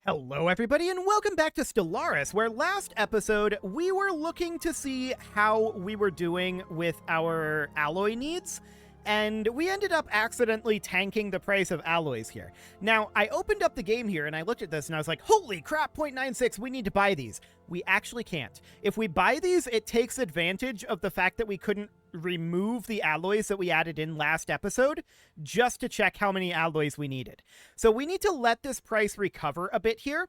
Hello everybody and welcome back to Stellaris, where last episode we were looking to see how we were doing with our alloy needs, and we ended up accidentally tanking the price of alloys here. Now, I opened up the game here and I looked at this and I was like, holy crap, 0.96, we need to buy these. We actually can't. If we buy these, it takes advantage of the fact that we couldn't remove the alloys that we added in last episode just to check how many alloys we needed. So we need to let this price recover a bit here.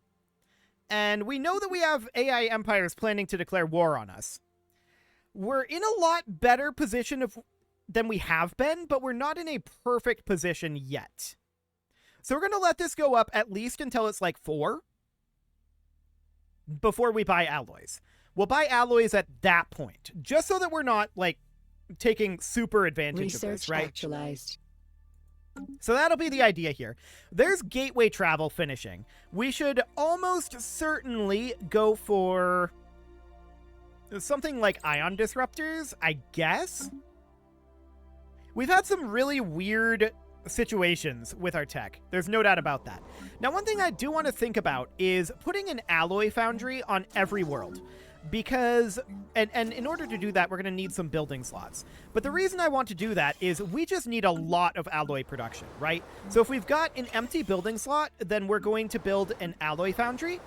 And we know that we have AI empires planning to declare war on us. We're in a lot better position than we have been, but we're not in a perfect position yet. So we're going to let this go up at least until it's like 4 before we buy alloys. We'll buy alloys at that point, just so that we're not like taking super advantage of this, right? Actualized. So that'll be the idea here. There's gateway travel finishing. We should almost certainly go for something like ion disruptors, I guess. We've had some really weird situations with our tech. There's no doubt about that. Now, one thing I do want to think about is putting an alloy foundry on every world. Because, and in order to do that, we're going to need some building slots. But the reason I want to do that is we just need a lot of alloy production, right? So if we've got an empty building slot, then we're going to build an alloy foundry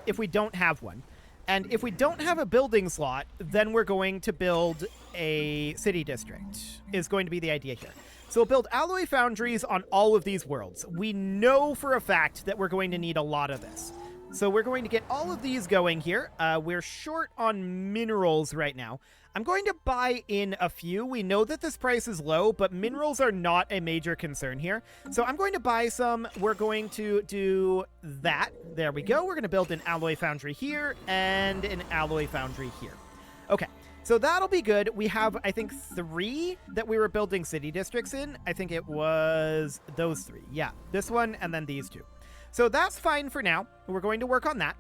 if we don't have one. And if we don't have a building slot, then we're going to build a city district, is going to be the idea here. So we'll build alloy foundries on all of these worlds. We know for a fact that we're going to need a lot of this. So we're going to get all of these going here. We're short on minerals right now. I'm going to buy in a few. We know that this price is low, but minerals are not a major concern here. So I'm going to buy some. We're going to do that. There we go. We're going to build an alloy foundry here and an alloy foundry here. Okay, so that'll be good. We have, I think, 3 that we were building city districts in. I think it was those 3. Yeah, this one and then these 2. So that's fine for now. We're going to work on that.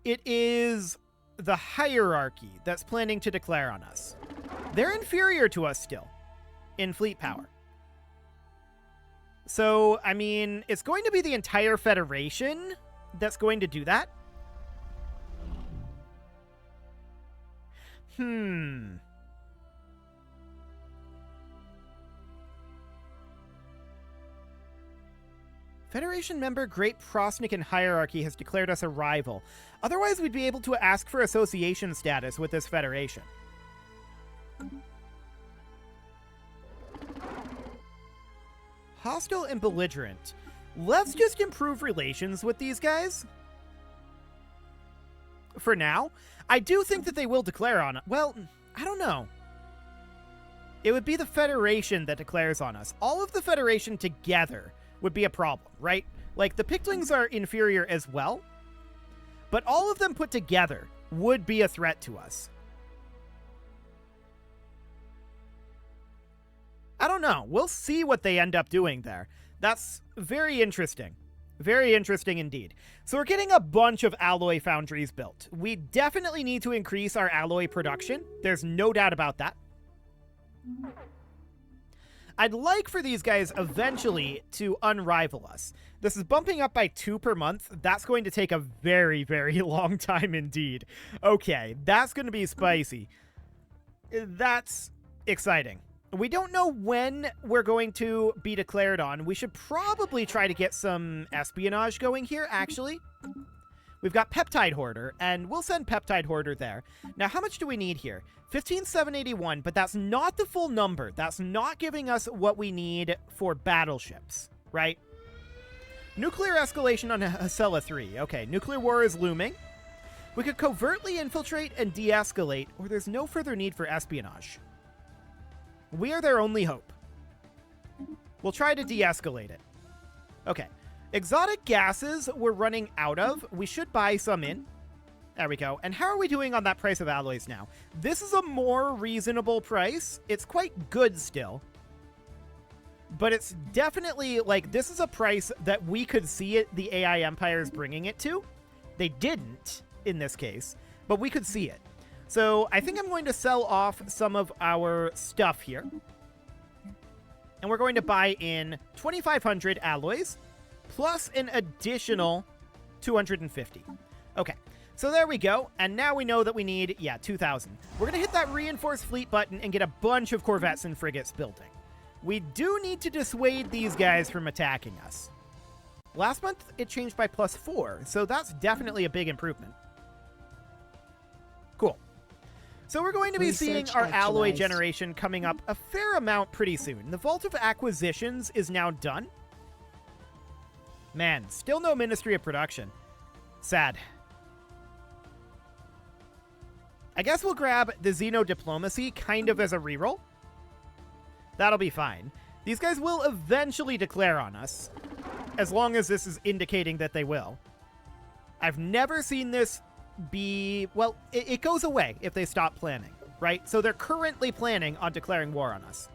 It is the hierarchy that's planning to declare on us. They're inferior to us still in fleet power. So, I mean, it's going to be the entire Federation that's going to do that. Federation member Great Prosnikan Hierarchy has declared us a rival. Otherwise, we'd be able to ask for association status with this Federation. Hostile and belligerent. Let's just improve relations with these guys. For now. I do think that they will declare on us. Well, I don't know. It would be the Federation that declares on us. All of the Federation together would be a problem, right? Like, the Pictlings are inferior as well, but all of them put together would be a threat to us. I don't know. We'll see what they end up doing there. That's very interesting. Very interesting indeed. So we're getting a bunch of alloy foundries built. We definitely need to increase our alloy production. There's no doubt about that. I'd like for these guys eventually to unrival us. This is bumping up by 2 per month. That's going to take a very, very long time indeed. Okay, that's going to be spicy. That's exciting. We don't know when we're going to be declared on. We should probably try to get some espionage going here, actually. We've got Peptide Hoarder, and we'll send Peptide Hoarder there. Now, how much do we need here? 15,781, but that's not the full number. That's not giving us what we need for battleships, right? Nuclear escalation on Hasela 3. Okay, nuclear war is looming. We could covertly infiltrate and de-escalate, or there's no further need for espionage. We are their only hope. We'll try to de-escalate it. Okay. Exotic gases we're running out of. We should buy some in. There we go. And how are we doing on that price of alloys now? This is a more reasonable price. It's quite good still. But it's definitely, like, this is a price that we could see it, the AI empires bringing it to. They didn't, in this case, but we could see it. So I think I'm going to sell off some of our stuff here. And we're going to buy in 2,500 alloys. plus an additional 250. Okay, so there we go. And now we know that we need, 2,000. We're going to hit that reinforced fleet button and get a bunch of corvettes and frigates building. We do need to dissuade these guys from attacking us. Last month, it changed by +4, so that's definitely a big improvement. Cool. So we're going to be seeing our alloy generation coming up a fair amount pretty soon. The Vault of Acquisitions is now done. Man, still no Ministry of Production. Sad. I guess we'll grab the Xeno Diplomacy kind of as a reroll. That'll be fine. These guys will eventually declare on us, as long as this is indicating that they will. I've never seen this be... Well, it goes away if they stop planning, right? So they're currently planning on declaring war on us.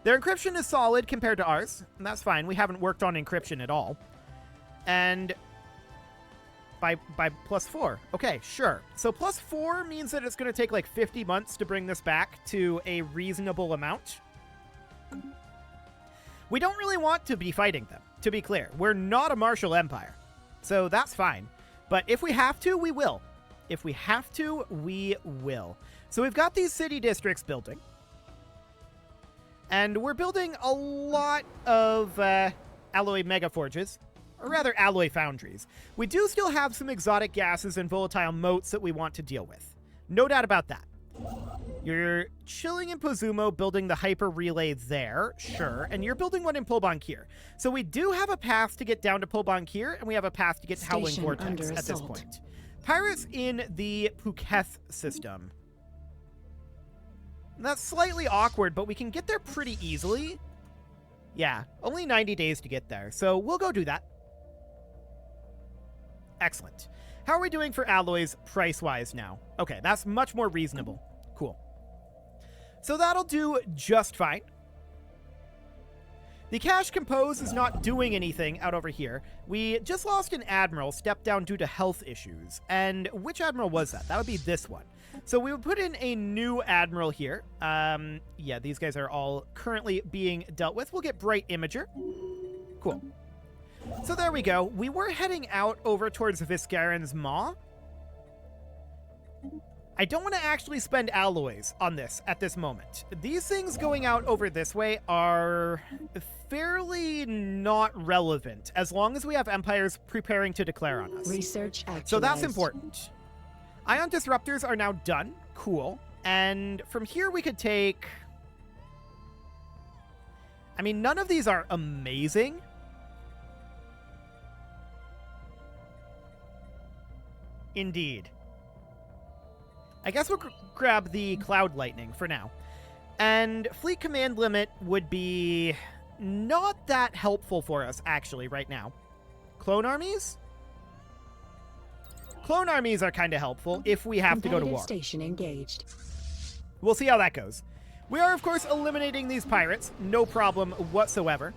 Their encryption is solid compared to ours, and that's fine. We haven't worked on encryption at all. And by +4. Okay, sure. So +4 means that it's going to take like 50 months to bring this back to a reasonable amount. We don't really want to be fighting them, to be clear. We're not a martial empire, so that's fine. But if we have to, we will. If we have to, we will. So we've got these city districts building. And we're building a lot of alloy megaforges, or rather alloy foundries. We do still have some exotic gases and volatile motes that we want to deal with. No doubt about that. You're chilling in Pozumo, building the hyper relay there, sure, and you're building one in Polbankir. So we do have a path to get down to Polbankir, and we have a path to get to Howling Vortex at this point. Pirates in the Phuket system. That's slightly awkward, but we can get there pretty easily. Yeah, only 90 days to get there, so we'll go do that. Excellent. How are we doing for alloys price-wise now? Okay, that's much more reasonable. Cool. So that'll do just fine. The Cash Compose is not doing anything out over here. We just lost an admiral, stepped down due to health issues. And which admiral was that? That would be this one. So we would put in a new admiral here. Yeah, these guys are all currently being dealt with. We'll get Bright Imager. Cool. So there we go. We were heading out over towards Viscaran's Maw. I don't want to actually spend alloys on this at this moment. These things going out over this way are fairly not relevant as long as we have empires preparing to declare on us. Research actualized. So that's important. Ion disruptors are now done. Cool. And from here we could take... I mean, none of these are amazing. Indeed. I guess we'll grab the Cloud Lightning for now. And Fleet Command Limit would be not that helpful for us, actually, right now. Clone armies? Clone armies are kind of helpful if we have to go to war. Station engaged. We'll see how that goes. We are, of course, eliminating these pirates. No problem whatsoever.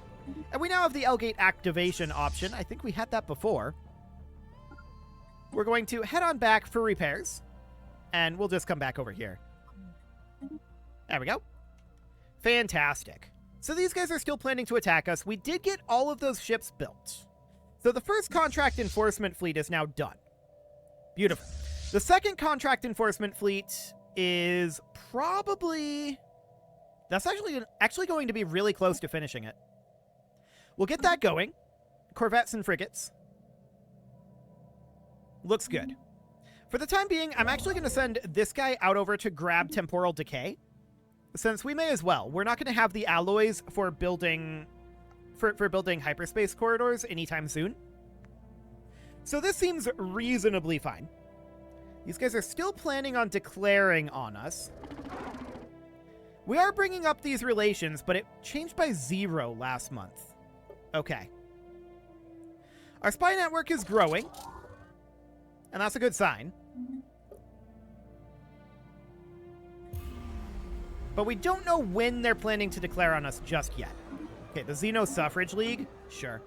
And we now have the L-Gate activation option. I think we had that before. We're going to head on back for repairs. And we'll just come back over here. There we go. Fantastic. So these guys are still planning to attack us. We did get all of those ships built. So the first contract enforcement fleet is now done. Beautiful. The second contract enforcement fleet is probably... That's actually going to be really close to finishing it. We'll get that going. Corvettes and frigates. Looks good. For the time being, I'm actually going to send this guy out over to grab Temporal Decay, since we may as well. We're not going to have the alloys for building building hyperspace corridors anytime soon. So this seems reasonably fine. These guys are still planning on declaring on us. We are bringing up these relations, but it changed by 0 last month. Okay. Our spy network is growing, and that's a good sign. But we don't know when they're planning to declare on us just yet. Okay, the Xeno Suffrage League? Sure.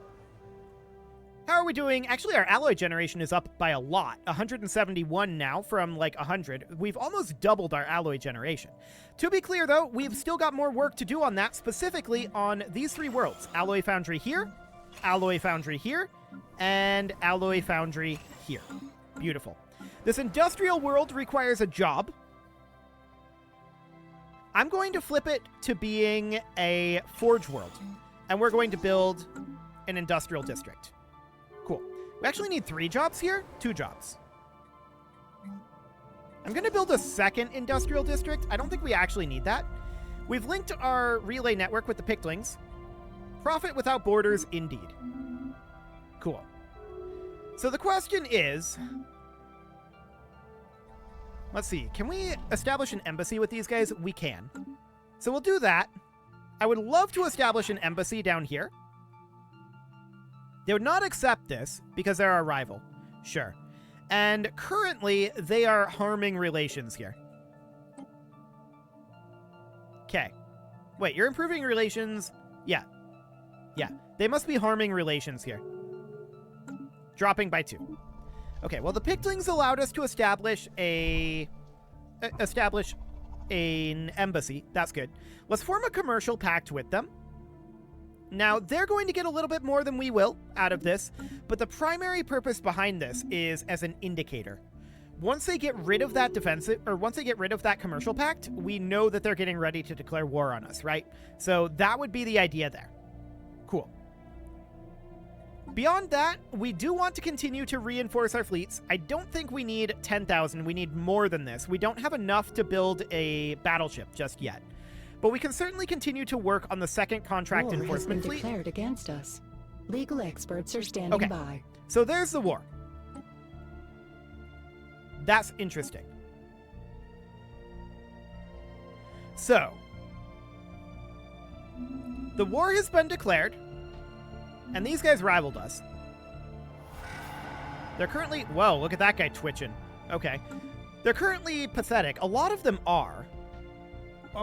How are we doing? Actually, our alloy generation is up by a lot. 171 now from like 100. We've almost doubled our alloy generation. To be clear, though, we've still got more work to do on that, specifically on these 3 worlds. Alloy Foundry here, alloy foundry here, and alloy foundry here. Beautiful. This industrial world requires a job. I'm going to flip it to being a forge world, and we're going to build an industrial district. Cool. We actually need 3 jobs here, 2 jobs. I'm going to build a second industrial district. I don't think we actually need that. We've linked our relay network with the Pictlings. Profit without borders, indeed. Cool. So the question is, let's see, can we establish an embassy with these guys? We can. So we'll do that. I would love to establish an embassy down here. They would not accept this because they're our rival. Sure. And currently, they are harming relations here. Okay. Wait, you're improving relations? Yeah. Yeah. They must be harming relations here. Dropping by 2. Okay, well, the Pictlings allowed us to establish an embassy. That's good. Let's form a commercial pact with them. Now, they're going to get a little bit more than we will out of this, but the primary purpose behind this is as an indicator. Once they get rid of that once they get rid of that commercial pact, we know that they're getting ready to declare war on us, right? So that would be the idea there. Cool. Beyond that, we do want to continue to reinforce our fleets. I don't think we need 10,000. We need more than this. We don't have enough to build a battleship just yet. But we can certainly continue to work on the second contract enforcement fleet. Declared against us. Legal experts are standing by. So there's the war. That's interesting. So, the war has been declared, and these guys rivaled us. They're currently... Whoa, look at that guy twitching. Okay. They're currently pathetic. A lot of them are.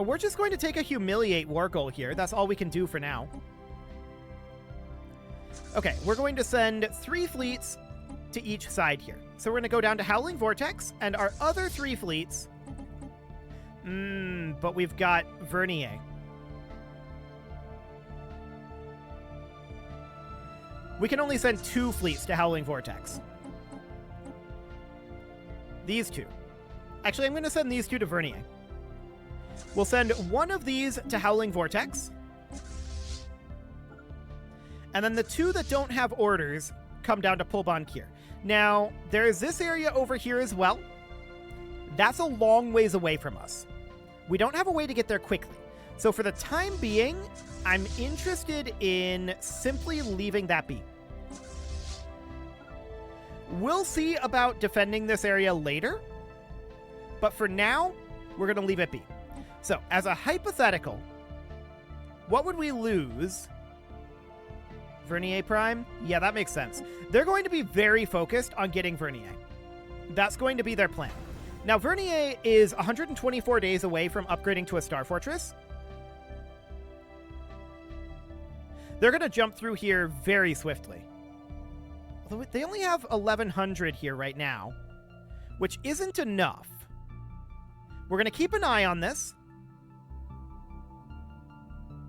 We're just going to take a humiliate war goal here. That's all we can do for now. Okay, we're going to send 3 fleets to each side here. So we're going to go down to Howling Vortex, and our other 3 fleets... but we've got Vernier. We can only send 2 fleets to Howling Vortex. These 2. Actually, I'm going to send these 2 to Vernier. We'll send 1 of these to Howling Vortex. And then the 2 that don't have orders come down to Pulbonkir. Now, there is this area over here as well. That's a long ways away from us. We don't have a way to get there quickly. So for the time being, I'm interested in simply leaving that be. We'll see about defending this area later. But for now, we're going to leave it be. So, as a hypothetical, what would we lose? Vernier Prime? Yeah, that makes sense. They're going to be very focused on getting Vernier. That's going to be their plan. Now, Vernier is 124 days away from upgrading to a Star Fortress. They're going to jump through here very swiftly. Although they only have 1,100 here right now, which isn't enough. We're going to keep an eye on this.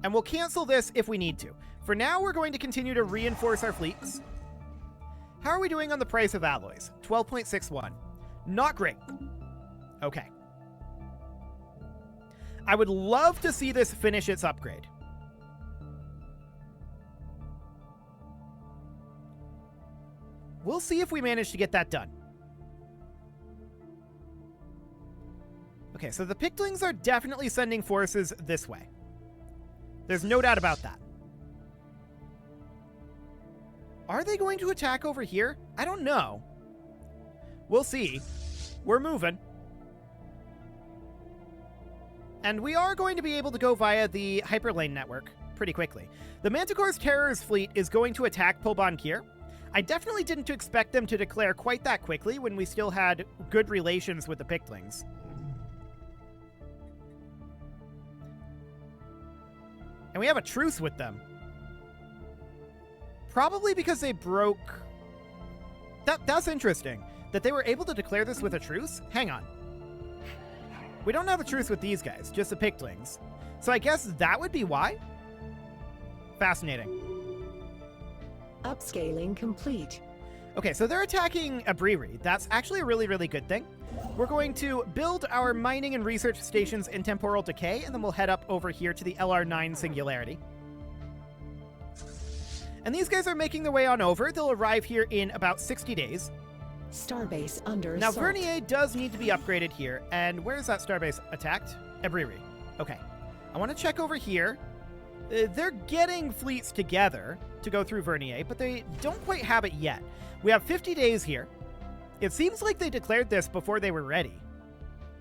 And we'll cancel this if we need to. For now, we're going to continue to reinforce our fleets. How are we doing on the price of alloys? 12.61. Not great. Okay. I would love to see this finish its upgrade. We'll see if we manage to get that done. Okay, so the Pictlings are definitely sending forces this way. There's no doubt about that. Are they going to attack over here? I don't know. We'll see. We're moving. And we are going to be able to go via the hyperlane network pretty quickly. The Manticore's Terror's fleet is going to attack Pulbonkir. I definitely didn't expect them to declare quite that quickly when we still had good relations with the Pictlings. And we have a truce with them. Probably because they broke... That's interesting. That they were able to declare this with a truce? Hang on. We don't have a truce with these guys, just the Pictlings. So I guess that would be why? Fascinating. Upscaling complete. Okay, so they're attacking a brewery. That's actually a really, really good thing. We're going to build our mining and research stations in temporal decay, and then we'll head up over here to the LR9 singularity. And these guys are making their way on over. They'll arrive here in about 60 days. Starbase under Now, assault. Vernier does need to be upgraded here. And where is that starbase attacked? A brewery. Okay. I want to check over here. They're getting fleets together to go through Vernier, but they don't quite have it yet. We have 50 days here. It seems like they declared this before they were ready.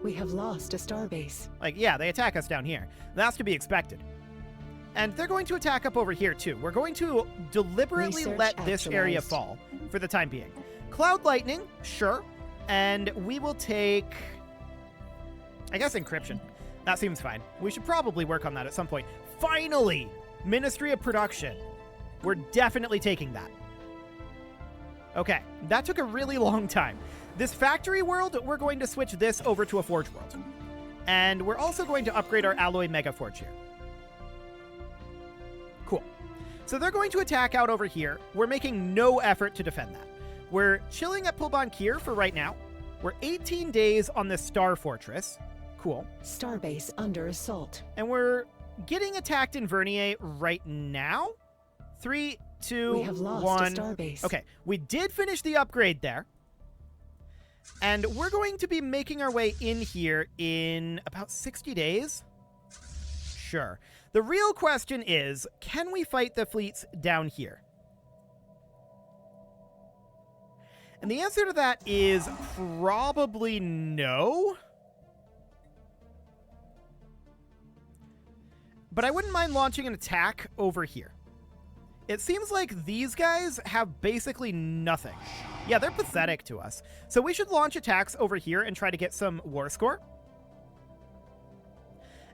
We have lost a starbase. Like, yeah, they attack us down here. That's to be expected. And they're going to attack up over here, too. We're going to deliberately let this area fall for the time being. Cloud lightning, sure. And we will take, I guess, encryption. That seems fine. We should probably work on that at some point. Finally! Ministry of Production. We're definitely taking that. Okay, that took a really long time. This factory world, we're going to switch this over to a forge world. And we're also going to upgrade our alloy mega forge here. Cool. So they're going to attack out over here. We're making no effort to defend that. We're chilling at Pulban Kier for right now. We're 18 days on the Star Fortress. Cool. Starbase under assault. And we're getting attacked in Vernier right now. 3, 2, We have lost 1. a starbase. Okay, we did finish the upgrade there. And we're going to be making our way in here in about 60 days. Sure. The real question is, can we fight the fleets down here? And the answer to that is probably no. But I wouldn't mind launching an attack over here. It seems like these guys have basically nothing. Yeah, they're pathetic to us. So we should launch attacks over here and try to get some war score.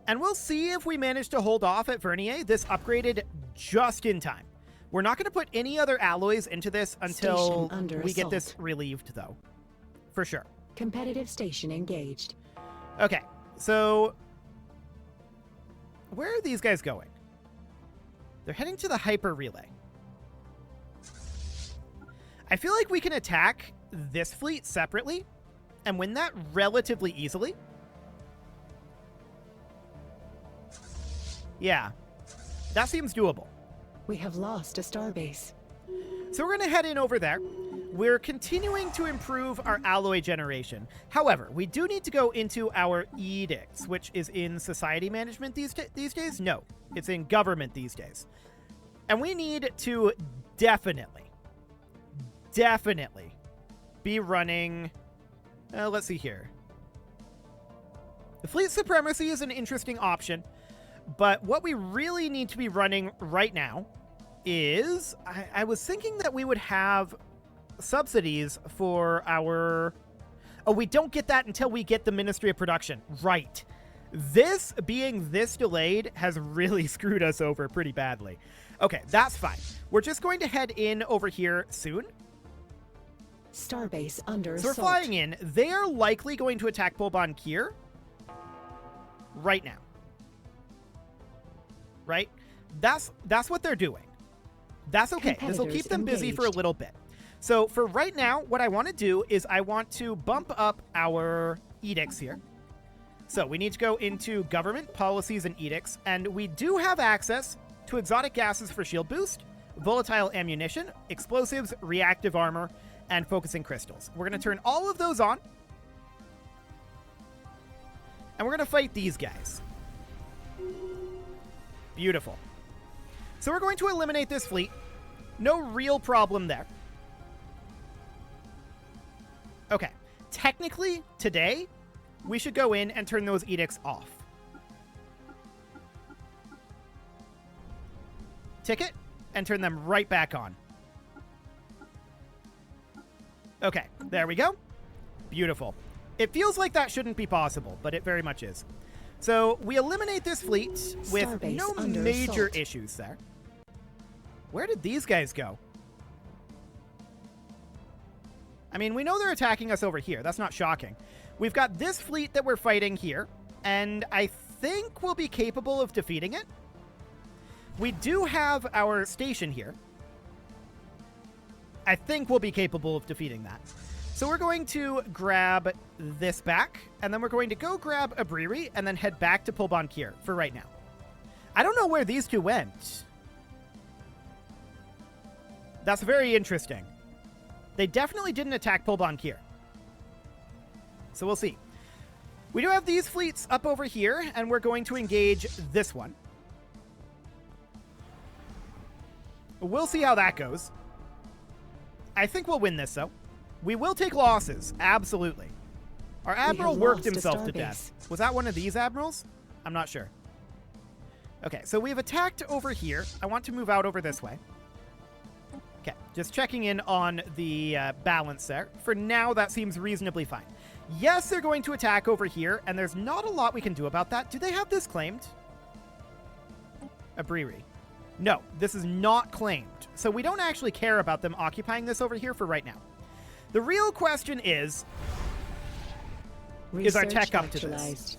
And we'll see if we manage to hold off at Vernier. This upgraded just in time. We're not going to put any other alloys into this until we get this relieved, though. For sure. Competitive station engaged. Okay, so where are these guys going? They're heading to the hyper relay. I feel like we can attack this fleet separately and win that relatively easily. Yeah, that seems doable. We have lost a starbase. So we're going to head in over there. We're continuing to improve our alloy generation. However, we do need to go into our edicts, which is in society management these days. No, it's in government these days. And we need to definitely be running... let's see here. The fleet supremacy is an interesting option, but what we really need to be running right now is... I was thinking that we would have subsidies for our... Oh, we don't get that until we get the Ministry of Production. Right. This being this delayed has really screwed us over pretty badly. Okay, that's fine. We're just going to head in over here soon. Starbase under So we're assault. flying in. They are likely going to attack Pulban Kier right now. Right? That's what they're doing. That's okay. This will keep them busy for a little bit. So for right now, what I want to do is I want to bump up our edicts here. So we need to go into government policies and edicts, and we do have access to exotic gases for shield boost, volatile ammunition, explosives, reactive armor, and focusing crystals. We're going to turn all of those on, and we're going to fight these guys. Beautiful. So we're going to eliminate this fleet. No real problem there. Okay. Technically, today, we should go in and turn those edicts off. Ticket, and turn them right back on. Okay, there we go. Beautiful. It feels like that shouldn't be possible, but it very much is. So we eliminate this fleet with Starbase no under major assault. issues there. Where did these guys go? I mean, we know they're attacking us over here. That's not shocking. We've got this fleet that we're fighting here, and I think we'll be capable of defeating it. We do have our station here. I think we'll be capable of defeating that. So we're going to grab this back, and then we're going to go grab a brewery and then head back to Pulbonkir for right now. I don't know where these two went. That's very interesting. They definitely didn't attack Pulbonkir. So we'll see. We do have these fleets up over here, and we're going to engage this one. We'll see how that goes. I think we'll win this, though. We will take losses, absolutely. Our admiral worked himself to death. Was that one of these admirals? I'm not sure. Okay, so we've attacked over here. I want to move out over this way. Okay, just checking in on the balance there. For now, that seems reasonably fine. Yes, they're going to attack over here, and there's not a lot we can do about that. Do they have this claimed? A brewery. No, this is not claimed. So we don't actually care about them occupying this over here for right now. The real question is our tech up to this?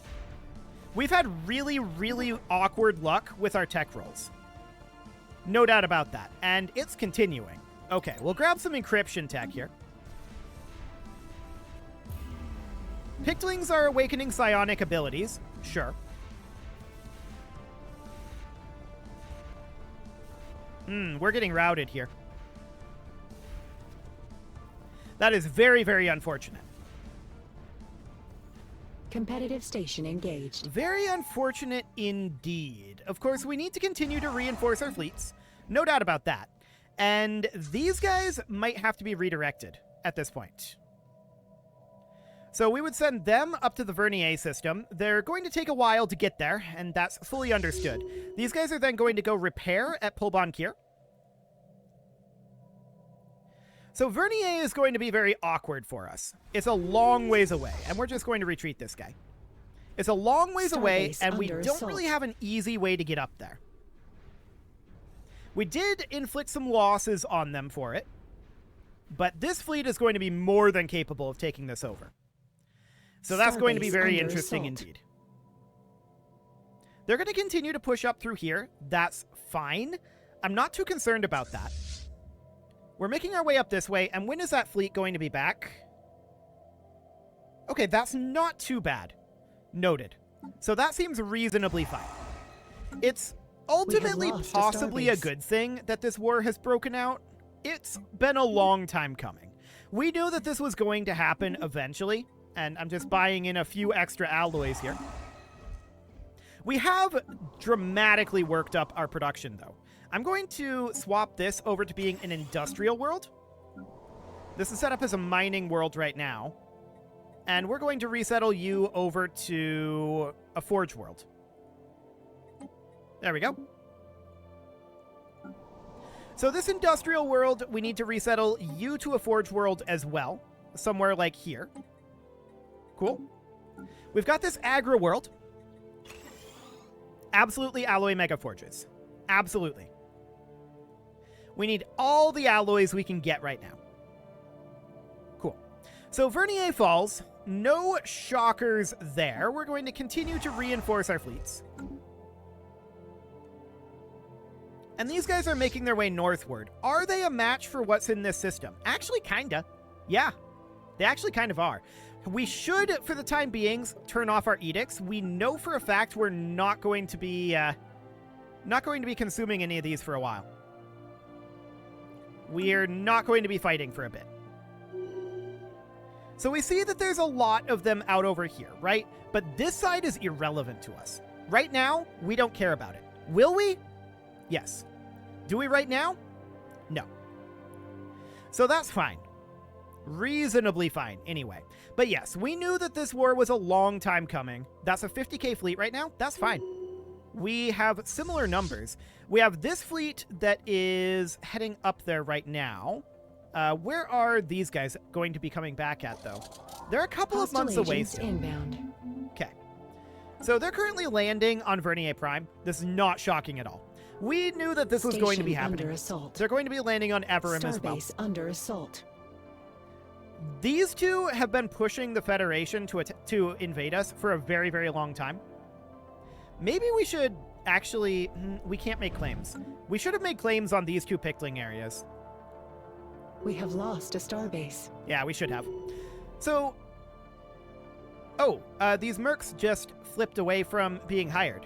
We've had really, really awkward luck with our tech rolls. No doubt about that. And it's continuing. Okay, we'll grab some encryption tech here. Pictlings are awakening psionic abilities. Sure. We're getting routed here. That is very, very unfortunate. Competitive station engaged. Very unfortunate indeed. Of course, we need to continue to reinforce our fleets. No doubt about that. And these guys might have to be redirected at this point. So we would send them up to the Vernier system. They're going to take a while to get there, and that's fully understood. These guys are then going to go repair at Pulbonkir. So Vernier is going to be very awkward for us. It's a long ways away, and we're just going to retreat this guy. It's a long ways away, and we don't really have an easy way to get up there. We did inflict some losses on them for it, but this fleet is going to be more than capable of taking this over. So that's going to be very interesting indeed. They're going to continue to push up through here. That's fine. I'm not too concerned about that. We're making our way up this way, and when is that fleet going to be back? Okay, that's not too bad. Noted. So that seems reasonably fine. It's ultimately possibly a good thing that this war has broken out. It's been a long time coming. We knew that this was going to happen eventually, and I'm just buying in a few extra alloys here. We have dramatically worked up our production, though. I'm going to swap this over to being an industrial world. This is set up as a mining world right now. And we're going to resettle you over to a forge world. There we go. So this industrial world, we need to resettle you to a forge world as well. Somewhere like here. Cool. We've got this agro world. Absolutely alloy mega forges. Absolutely. We need all the alloys we can get right now. Cool. So Vernier falls. No shockers there. We're going to continue to reinforce our fleets. And these guys are making their way northward. Are they a match for what's in this system? Actually, kinda. Yeah, they actually kind of are. We should, for the time being, turn off our edicts. We know for a fact we're not going to be consuming any of these for a while. We're not going to be fighting for a bit. So we see that there's a lot of them out over here, right? But this side is irrelevant to us. Right now, we don't care about it. Will we? Yes. Do we right now? No. So that's fine. Reasonably fine, anyway. But yes, we knew that this war was a long time coming. That's a 50k fleet right now. That's fine. We have similar numbers. We have this fleet that is heading up there right now. Where are these guys going to be coming back at, though? They're a couple of months away still. Inbound. Okay. So they're currently landing on Vernier Prime. This is not shocking at all. We knew that this was going to be happening. Under assault. They're going to be landing on Everum as well. Starbase under assault. These two have been pushing the Federation to invade us for a very, very long time. Maybe we should actually... we can't make claims. We should have made claims on these two Pickling areas. We have lost a starbase. Yeah, we should have. So, these mercs just flipped away from being hired.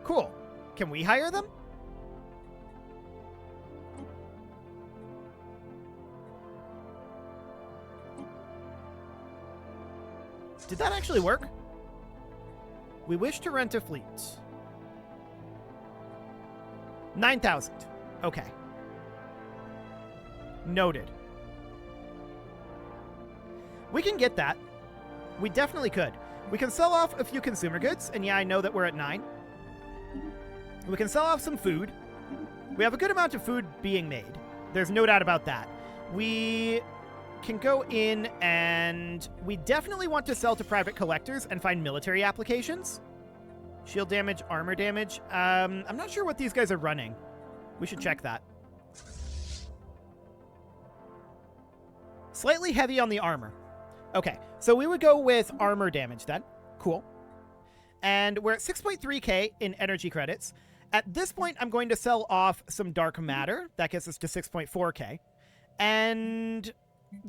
Cool. Can we hire them? Did that actually work? We wish to rent a fleet. 9,000. Okay. Noted. We can get that. We definitely could. We can sell off a few consumer goods, and yeah, I know that we're at 9. We can sell off some food. We have a good amount of food being made. There's no doubt about that. We can go in and we definitely want to sell to private collectors and find military applications. Shield damage, armor damage. I'm not sure what these guys are running. We should check that. Slightly heavy on the armor. Okay, so we would go with armor damage then. Cool. And we're at 6.3k in energy credits. At this point, I'm going to sell off some dark matter. That gets us to 6.4k. And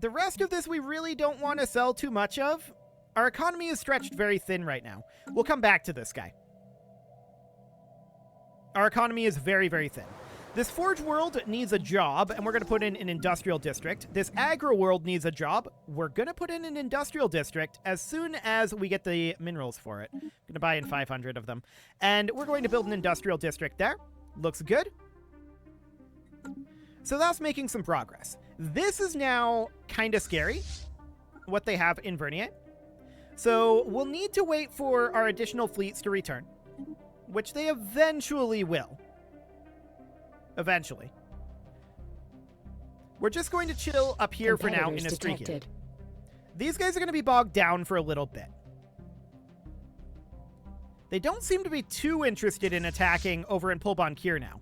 the rest of this we really don't want to sell too much of. Our economy is stretched very thin right now. We'll come back to this guy. Our economy is very, very thin. This Forge world needs a job, and we're going to put in an industrial district. This Agro world needs a job. We're going to put in an industrial district as soon as we get the minerals for it. I'm going to buy in 500 of them. And we're going to build an industrial district there. Looks good. So that's making some progress. This is now kind of scary, what they have in Vernier. So we'll need to wait for our additional fleets to return, which they eventually will. Eventually. We're just going to chill up here for now in a streak here. These guys are going to be bogged down for a little bit. They don't seem to be too interested in attacking over in Pulbonkir now,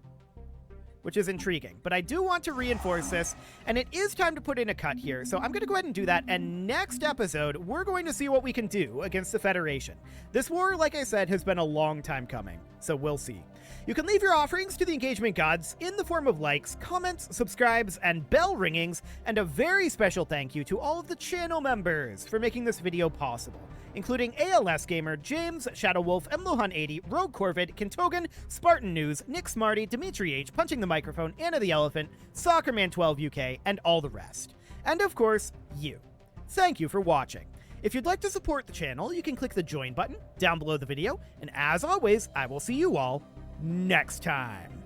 which is intriguing. But I do want to reinforce this, and it is time to put in a cut here. So I'm going to go ahead and do that, and next episode, we're going to see what we can do against the Federation. This war, like I said, has been a long time coming, so we'll see. You can leave your offerings to the engagement gods in the form of likes, comments, subscribes, and bell ringings, and a very special thank you to all of the channel members for making this video possible, including ALS Gamer, James, Shadow Wolf, Mlohan80, Rogue Corvid, Kintogan, Spartan News, Nick Smarty, Dimitri H, Punching the Microphone, Anna the Elephant, Soccerman12 UK, and all the rest. And of course, you. Thank you for watching. If you'd like to support the channel, you can click the join button down below the video, and as always, I will see you all next time.